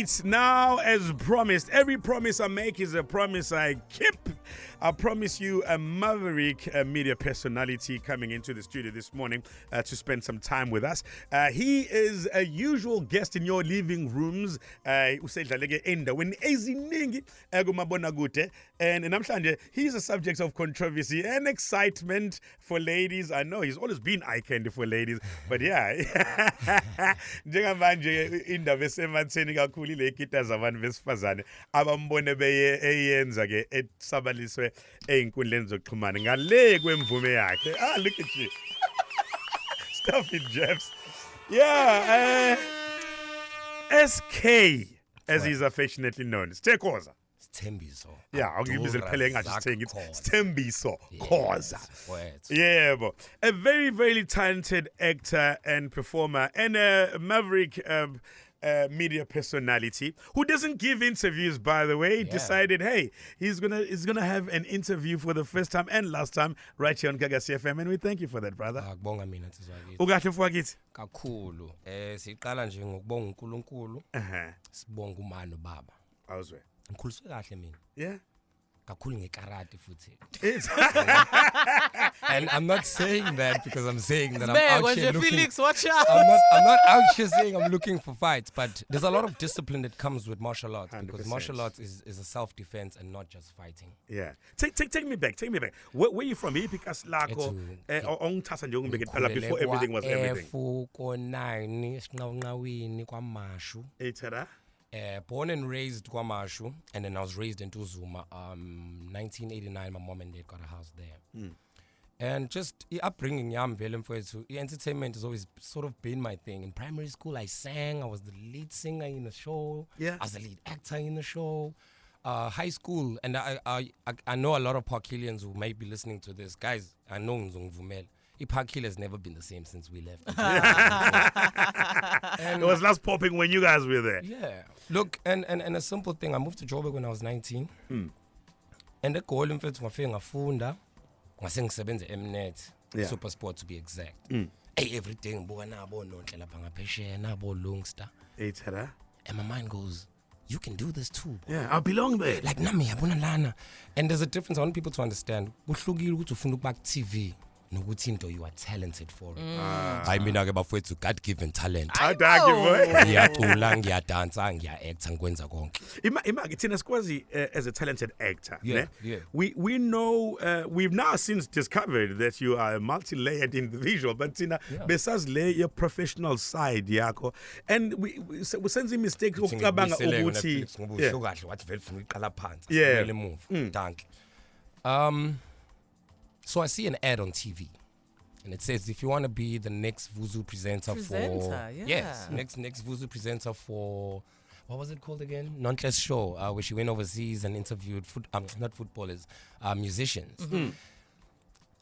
right, now as promised, every promise I make is a promise I keep. I promise you a maverick media personality coming into the studio this morning to spend some time with us. He is a usual guest in your living rooms. And he's a subject of controversy and excitement for ladies. I know he's always been eye candy for ladies, but yeah. Njengamanje indaba esematheni kakhulu ile kita zabantu besifazane abambone beyenza ke esabaliswe einkundleni zokuxhumana ngale kwemvume yakhe. Look at you. Stuff it, Jeffs. Yeah, SK as he's affectionately known. Khoza. Sthembiso. Yeah, I'll give you the spelling. I just saying it's Sthembiso. Khoza. Yeah, but a very, very talented actor and performer and a maverick media personality who doesn't give interviews, by the way. Decided, hey, he's gonna have an interview for the first time and last time right here on Gagasi FM, and we thank you for that, brother. Akubonga mina sizwakithi. Ukahle mfowethu. Kakhulu. Siqala nje ngokubonga uNkulunkulu. Sibonga umano baba. Awuzwe. Ngikhuliswe kahle mina. Yeah. Kakhulu ngekarate futhi. And I'm not saying that because I'm saying that I'm out here looking. Felix, watch out. I'm not out here saying I'm looking for fights, but there's a lot of discipline that comes with martial arts 100%. because martial arts is a self-defense and not just fighting. Yeah. Take me back. Where are you from? Because before everything was everything. Born and raised KwaMashu, and then I was raised in Tuzuma. 1989, my mom and dad got a house there. And just upbringing, entertainment has always sort of been my thing. In primary school, I sang. I was the lead singer in the show. Yeah. I was the lead actor in the show. High school, and I know a lot of Parkilians who may be listening to this. Guys, I know Nzongvumel. Parkhill has never been the same since we left. It was last popping when you guys were there. Yeah. Look, and a simple thing. I moved to Joburg when I was 19. And the goal in fact ngafunda ngasengisebenza Mnet, Super Sport to be exact. Everything nabo nonhle lapha ngaphesheya nabo Lungster. And my mind goes, you can do this too. Yeah, I belong there. Like nami yabona lana. And there's a difference. I want people to understand. Kuhlukile ukuthi ufuna ukuba TV. Nokuthi into you are talented for it. I mean bafowethu God-given talent. Ngiyacula, ngiyadansa, ngiya-acta, ngikwenza konke. Imagine thina sikwazi as a talented actor. Yeah. We know we've now since discovered that you are a multi-layered individual, but thina besazi your professional side yakho, and we senze mistakes ukucabanga ukuthi ngibusho kahle wathi vele ufuna uqala phansi. Yeah. Move. Thank you. So I see an ad on TV, and it says, if you want to be the next Vuzu presenter next Vuzu presenter for, what was it called again? Nontless show, where she went overseas and interviewed not footballers, musicians.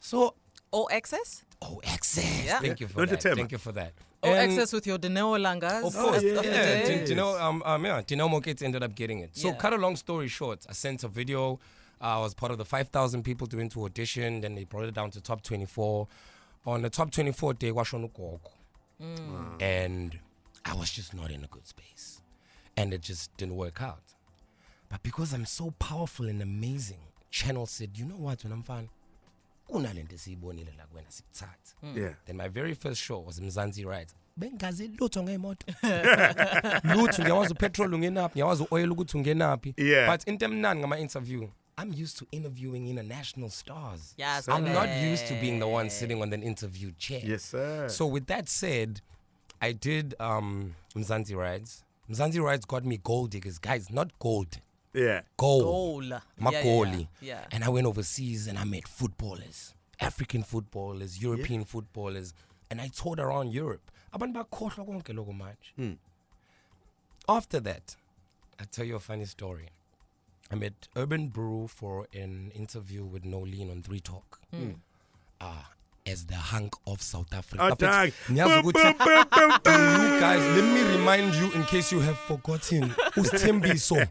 So, All Access? All Access. Yeah. Thank you for that. Thank you for that. All Access with your Dineo Langas. Of course, Dineo Mokete ended up getting it. So, cut a long story short, I sent a video. I was part of the 5,000 people doing to audition. Then they brought it down to top 24. On the top 24 day, and I was just not in a good space. And it just didn't work out. But because I'm so powerful and amazing, Channel said, you know what, when I'm fine, then my very first show was Mzansi Rides. Bengazi lutho ngemoto. Lutho ngiyawazi petrol ungenaphi, ngiyawazi oil ukuthi ungenaphi. But in temnani ngama interview, I'm used to interviewing international stars. Yes, I'm not used to being the one sitting on an interview chair. Yes, sir. So with that said, I did Mzansi Rides. Mzansi Rides got me gold diggers. Guys, not gold. Yeah. Gold. Makoli. Yeah. And I went overseas and I met footballers. African footballers, European footballers. And I toured around Europe. After that, I'll tell you a funny story. I met Urban Brew for an interview with Nolene on 3 Talk. As the hunk of South Africa. You guys, let me remind you in case you have forgotten. Sthembiso.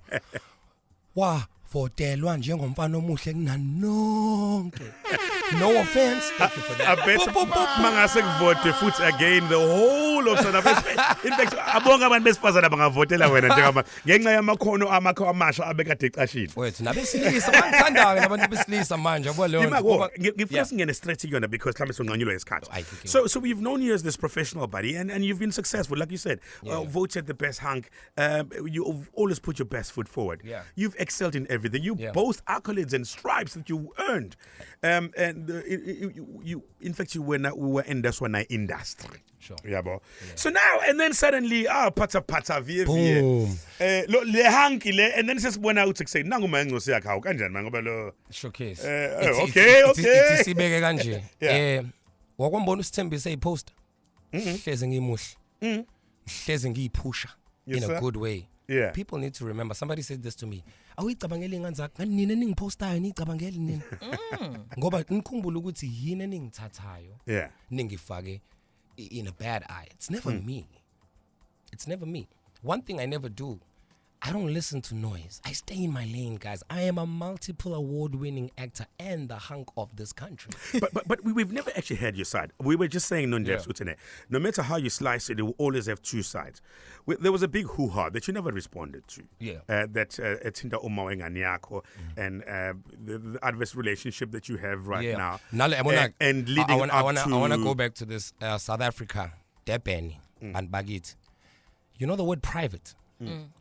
For telwa njengomfana omuhle kunanonke. No offense. Thank you for that. I bet mangase kuvote futhi again the whole of South Africa. In fact, abonga abantu besifazana bangavotela wena njengama ngenxa yamakhono amakho amasha abekade ecashile. Wethu nabesilisa bangithandanga nabantu besilisa manje yabo leyo nto. Ngifuna singene straight yona because mhlawumbe sonqanyulwa isikhathi. So we've known you as this professional buddy and you've been successful like you said. Voted the best hunk. You've always put your best foot forward. Yeah. You've excelled in everything. You boast accolades and stripes that you earned. You in fact we were in this one industry. Sure. Yeah, so now and then suddenly pata via le hanky le and then says when I would say nangu mango siya khawu kanjani mangoba lo showcase. Okay. It's sibeke kanje. Wakwambona uSthembiso epost. Hleze ngimuhle. Hleze ngiyiphusha in a good way. Yeah. People need to remember. Somebody said this to me. Awuyicabangeli nganzaka ngani nina ningipostayo niyicabangeli nina. Ngoba ngikhumbula ukuthi yini eningithathayo. Yeah. Ningifake in a bad eye. It's never me. It's never me. One thing I never do, I don't listen to noise. I stay in my lane, guys. I am a multiple award-winning actor and the hunk of this country. but we've never actually heard your side. We were just saying, no matter how you slice it, it will always have two sides. There was a big hoo-ha that you never responded to. Yeah. That Tinda Umawenganyako and the adverse relationship that you have right now. And leading up to... I want to go back to this South Africa, Depeni, and Bagit. You know the word private?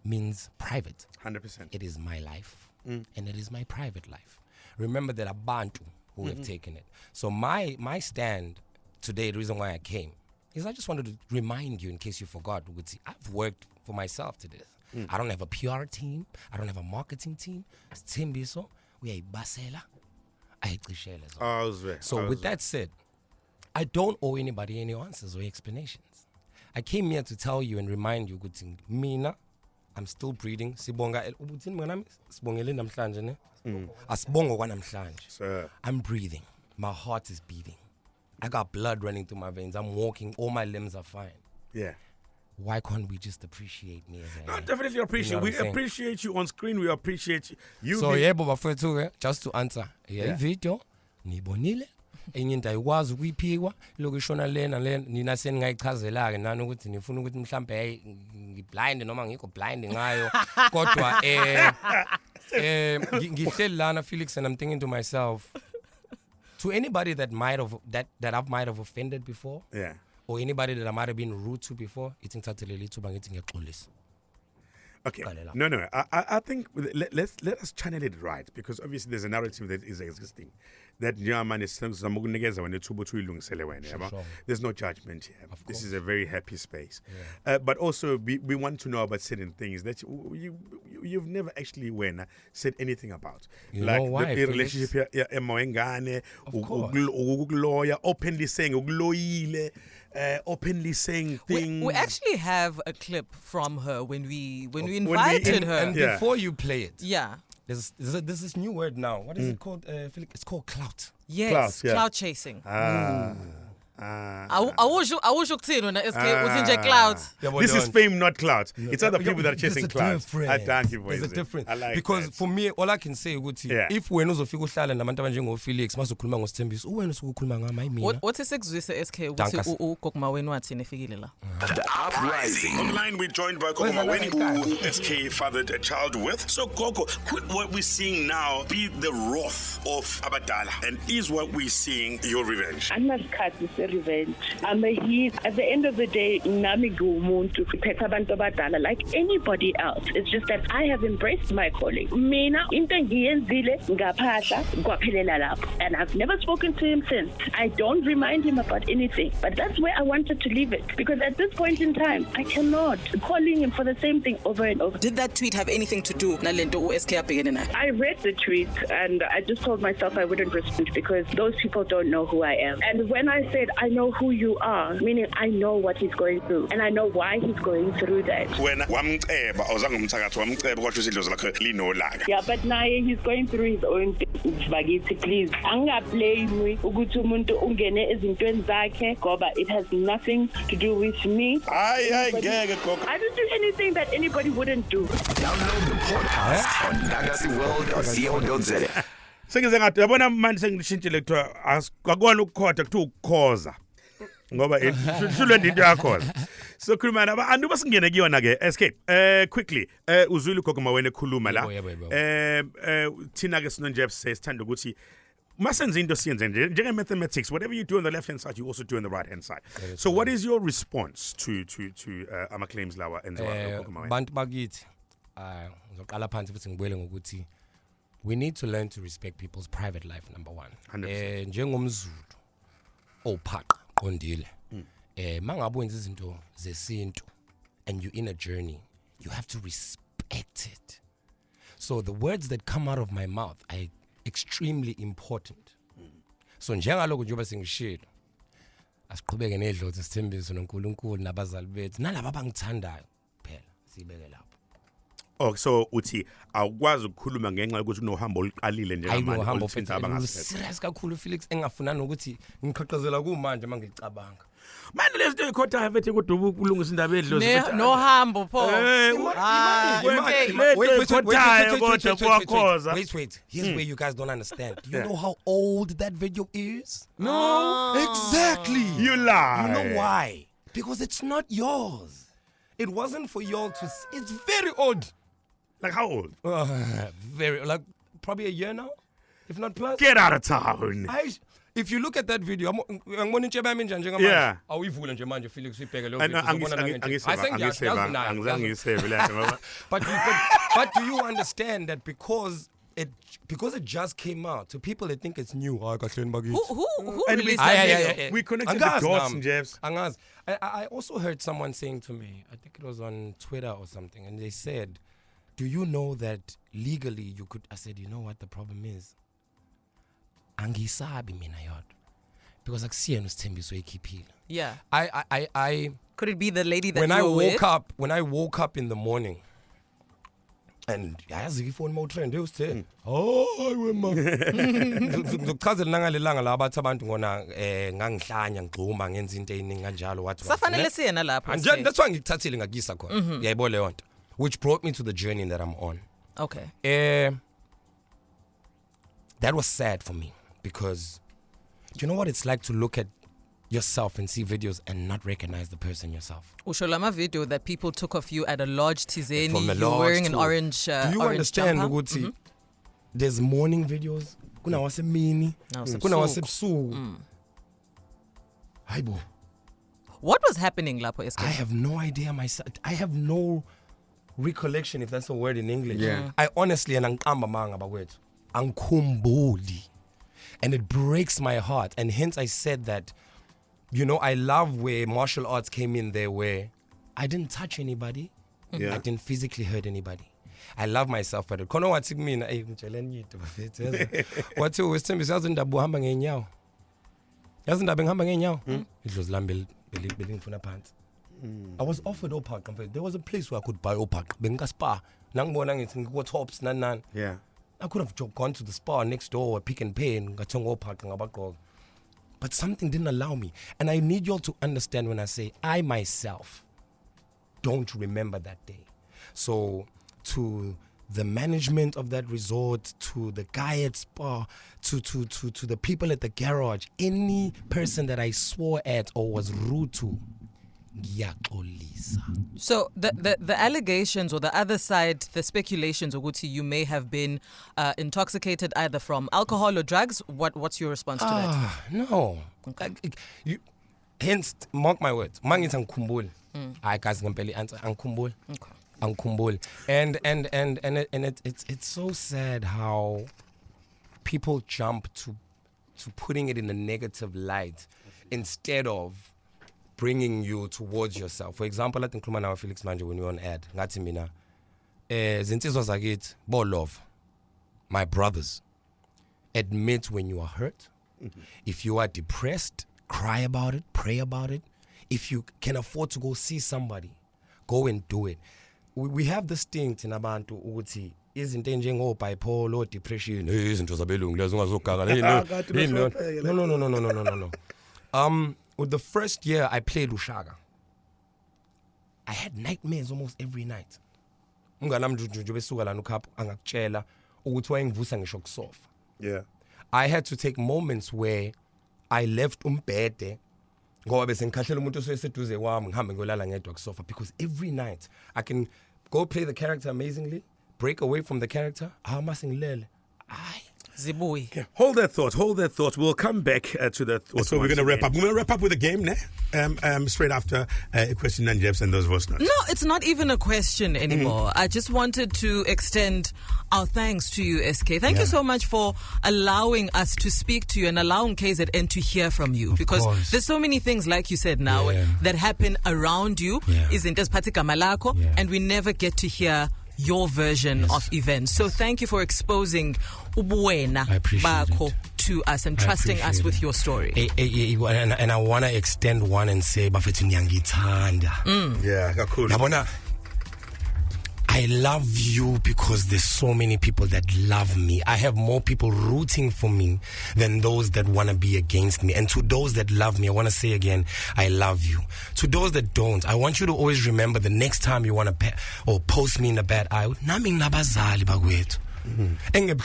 Means private. 100%. It is my life and it is my private life. Remember that Abantu who have taken it. So my stand today, the reason why I came, is I just wanted to remind you in case you forgot. I've worked for myself to this. I don't have a PR team. I don't have a marketing team. Sthembiso, we are Basela. So with that said, I don't owe anybody any answers or explanations. I came here to tell you and remind you, good thing. Mina, I'm still breathing. I'm breathing. My heart is beating. I got blood running through my veins. I'm walking. All my limbs are fine. Yeah. Why can't we just appreciate me as I am? No, definitely appreciate. You know we appreciate you on screen. We appreciate you. So just to answer. Video, nibonile. Enye into ayikwazi ukuyiphikwa lokishona lena nina senigayichazela ke nani ukuthi nifuna ukuthi mhlambe hey ngiblind noma ngikho blind ngayo kodwa ngihleli lana Felix and I'm thinking to myself to anybody that I might have offended before or anybody that I might have been rude to before ithi ngithathele lithuba ngithi ngiyaxolisa. Okay. No. I think let us channel it right because obviously there's a narrative that is existing. That man is there's no judgment here. This is a very happy space. Yeah. But also we want to know about certain things that you've never actually said anything about. You like know why, the relationship here, openly saying openly saying things. We actually have a clip from her when we invited her. And before you play it, there's this new word now. What is it called? Felix? It's called clout. Yes, clout chasing. This is fame, not clout. It's other people that are chasing clout. There's a difference. Because for me, all I can say is if wena uzofika uhlala nabantu abanjengo Felix mazokhuluma ngoSthembiso uwena usukukhuluma ngami mina. What is sekuzwise SK ukuthi ugogma wenu wathi nefikile la? The Uprising. Online we're joined by Gogo Maweni who SK fathered a child with. So Gogo, could what we're seeing now be the wrath of Abadala and is what we're seeing your revenge? I'm not revenge. I'm a he. At the end of the day, nami gumuntu kuphetha abantu abadala like anybody else. It's just that I have embraced my calling. Mina into ngiyenzile ngaphahla kwaphelela lapho. And I've never spoken to him since. I don't remind him about anything. But that's where I wanted to leave it. Because at this point in time, I cannot calling him for the same thing over and over. Did that tweet have anything to do nalento uSK abhekene nayo? I read the tweet and I just told myself I wouldn't respond because those people don't know who I am. And when I said I know who you are, meaning I know what he's going through and I know why he's going through that. Yeah, but now he's going through his own things. Please, angablame me ukuthi umuntu ungene ezintweni zakhe ngoba it has nothing to do with me. I didn't do anything that anybody wouldn't do. Download the podcast on nagasiworld.co.za. sengize ngathi yabona manje sengishintshile kuthiwa akukona ukukhoda kuthiwa ukukhoza ngoba shulwe into yakhoza. So khuluma naba andu basingene kuyona ke SK quickly uzwile ugogo wena ekhuluma la thina ke sino nje sithanda ukuthi masenze into siyenze njenge mathematics, whatever you do on the left hand side you also do on the right hand side. So what is your response to ama claims lawa enziwa ugogo wena? Bantu bakithi ngizoqala phansi futhi ngibuyele ngokuthi we need to learn to respect people's private life, number one. NjengomZulu ophaqa qondile mangabe wenza izinto zesintu and you're in a journey, you have to respect it. So the words that come out of my mouth are extremely important. So njengaloko njengoba sengishilo asiqhubeke nedlozi Sthembiso noNkulunkulu nabazali bethu nalabo abangithandayo phela sibeke lapho. Oh, so uthi awukwazi ukukhuluma ngenxa ukuthi unohambo oluqalile njengamanje oluthinta abangasekho. Serious kakhulu Felix engafunana ukuthi ngiqhaqhazela kumanje mangicabanga. Manje lezi zinto ekhotha bethe kudubu kulungisa indaba edlozi futhi no hambo pho. Wait. Here's where you guys don't understand. You know how old that video is? No. Exactly. You lie. You know why? Because it's not yours. It wasn't for y'all to see. It's very old. Like how old? Very, like probably a year now, if not plus. Get out of town. If you look at that video, yeah. Felix But do you understand that because it just came out, to people they think it's new. Who released that video? We connected the dots, Njabs. I also heard someone saying to me, I think it was on Twitter or something, and they said, do you know that legally you could? I said, you know what the problem is? Angisabi mina yodwa. Because akusiyena uSthembiso ekhiphile. Yeah. I could it be the lady that when I woke up in the morning and yazi ifone mawutrend usithe hayi wema ngizokuchazela nangalelanga la abathi abantu ngona ngangihlanya ngigxuma ngenza into eyiningi kanjalo wathi safanele siyena lapho that's why ngikuthathile ngakuyisa khona yayibona leyo nto, which brought me to the journey that I'm on. Okay. That was sad for me because do you know what it's like to look at yourself and see videos and not recognize the person yourself? Usholama video that people took of you at a lodge Tizeni, you're wearing an orange do you orange understand ukuthi there's morning videos, kuna wasemini, kuna wasebusuku. Hayibo. What was happening lapho SK? I have no idea myself. I have no recollection, if that's a word in English. Yeah. I honestly and angqamba manga bawethu angikhumbuli, and it breaks my heart, and hence I said that, you know, I love where martial arts came in there, where I didn't touch anybody, I didn't physically hurt anybody. I love myself better. Kono wathi mina ngitsheleni into bafethu. Wathi uSthembiso yazi indaba uhamba ngenyawo. Yazi indaba ngihamba ngenyawo. Idlozi lami belingifuna phansi. I was offered opaq. There was a place where I could buy opaq. Benga spa. Nangibona ngithi ngiko tops nan. Yeah. I could have gone to the spa next door, Pick and Pay, and ngathonga opaq ngabaqoka. But something didn't allow me. And I need y'all to understand when I say I myself don't remember that day. So to the management of that resort, to the guy at spa, to the people at the garage, any person that I swore at or was rude to, so the allegations, or the other side, the speculations, Oguti, you may have been intoxicated either from alcohol or drugs. What's your response to that? No. Okay. Hence, mark my words. Mangithi angikhumbuli. I guys ngempela answer angikhumbuli. Okay. Angikhumbuli. And it's so sad how people jump to putting it in a negative light instead of bringing you towards yourself. For example, I think ngikhuluma nawe Felix manje when you're on ad. Ngathi mina zinsizwa zakithi bo love. My brothers, admit when you are hurt. If you are depressed, cry about it, pray about it. If you can afford to go see somebody, go and do it. We have this thing in abantu ukuthi izinto enjengo bipolar, depression, izinto zabelungu lezo ungazoganga. No. With the first year I played Ushaga, I had nightmares almost every night. Umngana mntu besuka lana ukhapha angakutshela ukuthi wayengivusa ngisho kusofa. Yeah. I had to take moments where I left umbhede ngoba bese ngikhahlela umuntu oseseduze kwami ngihambe ngiyolala ngedwa kusofa, because every night I can go play the character amazingly, break away from the character, masingilele. Zibuyi. Okay. Hold that thought. We'll come back to that thought. So we're going to wrap up. We're going to wrap up with a game, straight after a question and Njabs and those voice notes. No, it's not even a question anymore. I just wanted to extend our thanks to you, SK. Thank you so much for allowing us to speak to you and allowing KZN to hear from you. Because there's so many things, like you said now, that happen around you, isn't as patika malako, and we never get to hear your version of events. So thank you for exposing ubuwena bakho to us and trusting us with your story. And I want to extend one and say, bafethu niyangithanda. Yeah, cool. Yabona, I love you because there's so many people that love me. I have more people rooting for me than those that want to be against me. And to those that love me, I want to say again, I love you. To those that don't, I want you to always remember the next time you want to or post me in a bad eye, nami nginabazali bakwethu.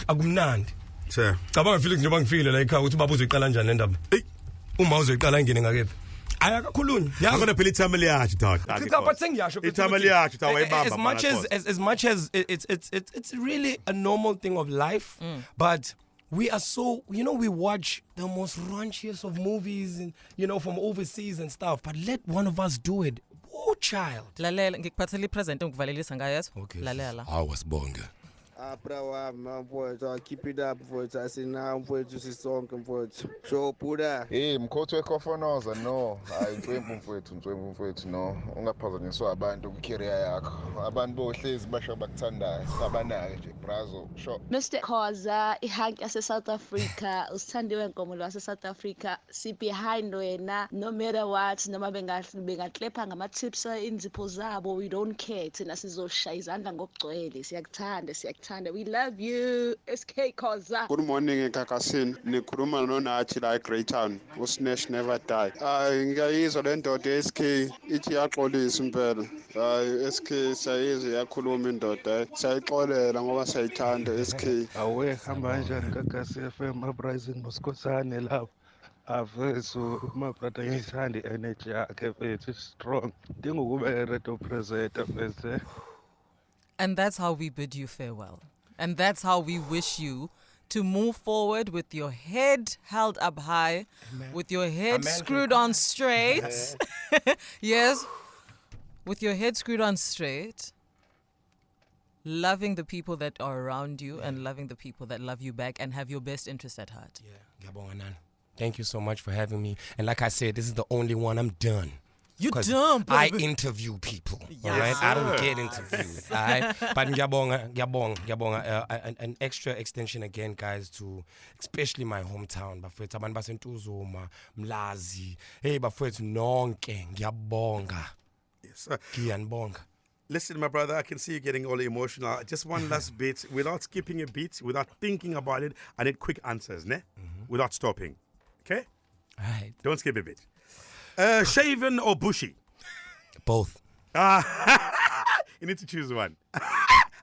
Akumnandi. Sure. Cabanga Felix njengoba ngifile la ekhaya ukuthi ubaba uzoyiqala kanjani le ndaba. Uma uzoyiqala ngene ngakephi. Ayakakhulunywa. Yakona phela ithameli yakhe dog. Ithameli yakhe as much as it's really a normal thing of life, but we are so, we watch the most raunchiest of movies and from overseas and stuff, but let one of us do it. Oh child. Lalela ngikuphathele ipresent ngikuvalelisa ngayo. Okay. Lalela. Awasibonga. Mfowethu, keep it up mfowethu, asina mfowethu sisonke mfowethu. Sho Buddha. Mkhotho ekhofonoza no. Hayi mfowethu no. Ungaphazanyiswa abantu ku-career yakho. Abantu bohlezi basho bakuthandayo. Sabanake nje brazo. Sho. Mr. Khoza, ihank ase South Africa, usithandiwe nkomo wase South Africa. Si behind wena, no matter what, noma bengatlepa ngama-tips inzipho zabo, we don't care. Thina sizoshaya izandla ngokugcwele. Siyakuthanda. We love you, SK Khoza. Good morning, Kakasin. Nikuruma no nachi like Greytown. Usnesh never die. Ngiyayizwa le ndoda SK ithi yaxolisa impela. SK sayizwe yakhuluma indoda. Sayixolela ngoba sayithanda SK. Awe hamba kanjani Kakasi FM Uprising noSkhosane lapho. Aveso my brother ngithanda energy yakhe mfethu strong. Ndingukube radio presenter mfethu. And that's how we bid you farewell. And that's how we wish you to move forward with your head held up high, with your head screwed on straight. Yes, with your head screwed on straight, loving the people that are around you and loving the people that love you back and have your best interest at heart. Thank you so much for having me. And like I said, this is the only one. I'm done. You dumb, I interview people, all right? I don't get interviewed, all right? But ngiyabonga, an extra extension again, guys, to especially my hometown. Bafethu abantu baseNtuzuma, Mlazi, hey bafethu nonke, ngiyabonga. Yes, sir. Ngiyabonga. Listen, my brother, I can see you getting all emotional. Just one last bit, without skipping a beat, without thinking about it. I need quick answers, ne? Without stopping. Okay? All right. Don't skip a bit. Shaven or bushy? Both. You need to choose one.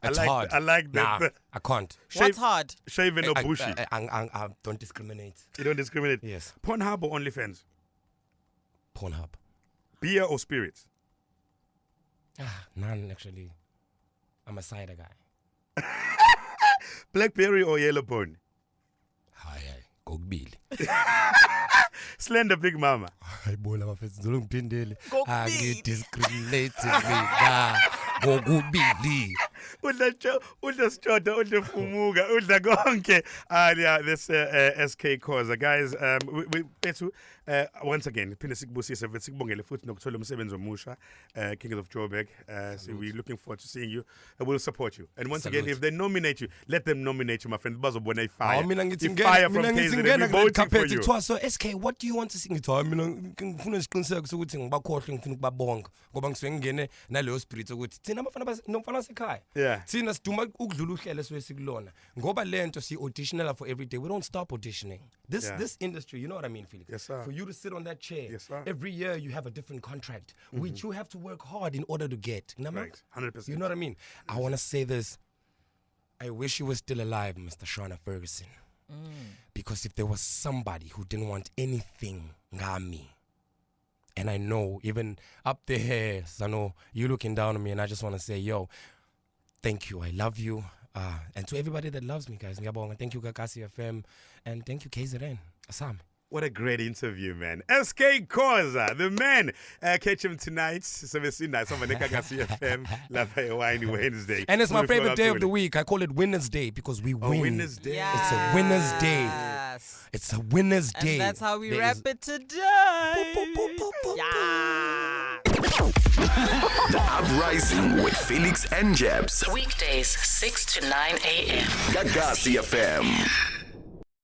It's hard. I like that. Nah, I can't. What's hard? Shaven or bushy? I don't discriminate. You don't discriminate? Yes. Pornhub or OnlyFans? Pornhub. Beer or spirits? None, actually. I'm a cider guy. Blackberry or yellow bone? Hi, Gogbili. Slender Big Mama. I discriminate me. Gogubili. Udla fumuga, udla konke. Yeah, this SK Khoza. Guys, once again, phinde sikubusise futhi sikubongele futhi nokuthola umsebenzi omusha, Kings of Joburg. So we're looking forward to seeing you. We'll support you. And once again, if they nominate you, let them nominate you, my friend. Bazobona ifire. Ifire from KZN. We're voting for you. So SK, what do you want to sing? Ngifuna isiqiniseko sokuthi ngibakhohle ngifuna ukubabonga ngoba ngisuke ngene naleyo spirit ukuthi thina abafana sekhaya. Yeah. Thina siduma ukudlula uhlelo esikulona ngoba lento si auditionela for every day. We don't stop auditioning. This industry, you know what I mean, Felix? Yes, sir. For you to sit on that chair, yes, sir. Every year you have a different contract, which you have to work hard in order to get. Right, 100%. You know what I mean? I want to say this. I wish you were still alive, Mr. Shauna Ferguson. Because if there was somebody who didn't want anything ngami, and I know even up there, Zano, you looking down on me, and I just want to say, yo, thank you, I love you. And to everybody that loves me, guys, thank you, Kakasi FM, and thank you, KZN. Assam. What a great interview, man. SK Khoza, the man. Catch him tonight, 17 nights on Kakasi FM, Lava Wine Wednesday. And it's my favorite day of the week. I call it Winner's Day because we win. Winner's Day. Yes. It's a winner's day. It's a winner's day. And that's how we wrap it today. Yeah. The Uprising with Felix Njabs. Weekdays, 6 to 9 a.m. Kakasi FM.